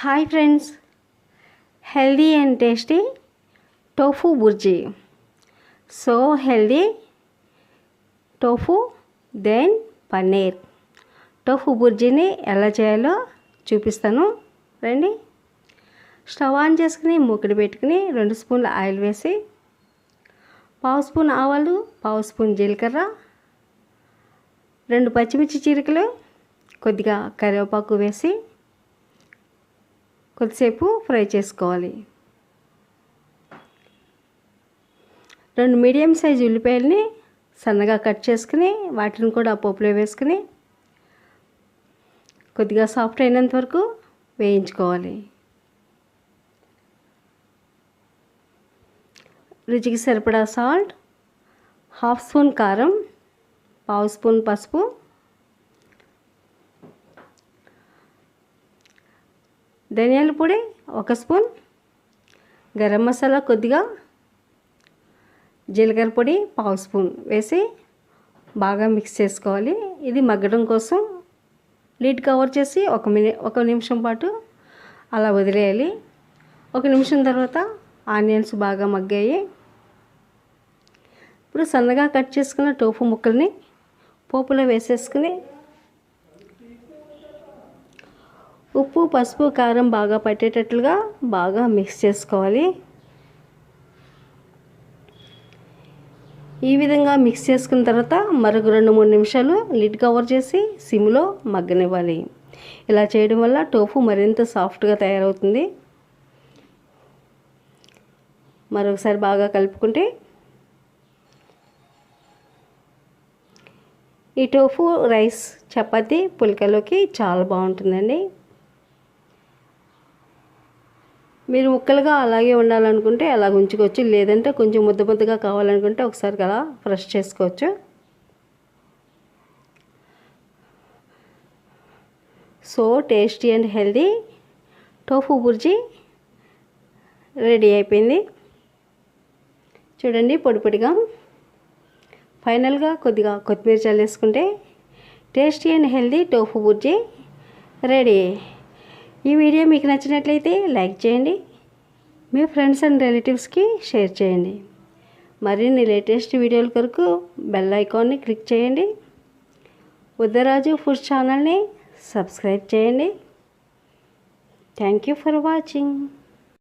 Hi friends, healthy and tasty tofu bhurji. So healthy tofu then paneer tofu బుర్జీని ఎలా చేయాలో చూపిస్తాను. రండి. స్టవ్ ఆన్ చేసుకుని మూకుడు పెట్టుకుని 2 స్పూన్ల ఆయిల్ వేసి 1/2 స్పూన్ ఆవాలు, 1/2 స్పూన్ జీలకర్ర, 2 పచ్చిమిర్చి చీలికలు, కొద్దిగా కరివేపాకు వేసి కొద్దిసేపు ఫ్రై చేసుకోవాలి. 2 మీడియం సైజు ఉల్లిపాయలని సన్నగా కట్ చేసుకుని వాటిని కూడా పోపులో వేసుకుని కొద్దిగా సాఫ్ట్ అయినంత వరకు వేయించుకోవాలి. రుచికి సరిపడా సాల్ట్, 1/2 స్పూన్ కారం, 1/2 స్పూన్ పసుపు, ధనియాల పొడి 1 స్పూన్, గరం మసాలా కొద్దిగా, జీలకర్ర పొడి 1/2 స్పూన్ వేసి బాగా మిక్స్ చేసుకోవాలి. ఇది మగ్గడం కోసం లిడ్ కవర్ చేసి 1 నిమిషం పాటు అలా వదిలేయాలి. 1 నిమిషం తర్వాత ఆనియన్స్ బాగా మగ్గాయి. ఇప్పుడు సన్నగా కట్ చేసుకున్న టోఫు ముక్కల్ని పోపులో వేసేసుకుని ఉప్పు, పసుపు, కారం బాగా పట్టేటట్లుగా బాగా మిక్స్ చేసుకోవాలి. ఈ విధంగా మిక్స్ చేసుకున్న తర్వాత మరొక 2-3 నిమిషాలు లిడ్ కవర్ చేసి సిమ్లో మగ్గనివ్వాలి. ఇలా చేయడం వల్ల టోఫు మరింత సాఫ్ట్గా తయారవుతుంది. మరొకసారి బాగా కలుపుకుంటే ఈ టోఫు రైస్, చపాతీ, పుల్కాలోకి చాలా బాగుంటుందండి. మీరు ముక్కలుగా అలాగే ఉండాలనుకుంటే అలా ఉంచుకోవచ్చు, లేదంటే కొంచెం ముద్ద ముద్దగా కావాలనుకుంటే ఒకసారి అలా ఫ్రెష్ చేసుకోవచ్చు. So tasty and healthy tofu bhurji ready అయిపోయింది. చూడండి, పొడి పొడిగా. ఫైనల్గా కొద్దిగా కొత్తిమీర చల్లేసుకుంటే tasty and healthy tofu bhurji ready. ఈ వీడియో మీకు నచ్చినట్లయితే లైక్ చేయండి, మీ ఫ్రెండ్స్ అండ్ రిలేటివ్స్కి షేర్ చేయండి. మరిన్ని లేటెస్ట్ వీడియోల కొరకు బెల్ ఐకాన్ని క్లిక్ చేయండి. ఉదయరాజు ఫుడ్ ఛానల్ని సబ్స్క్రైబ్ చేయండి. Thank you for watching.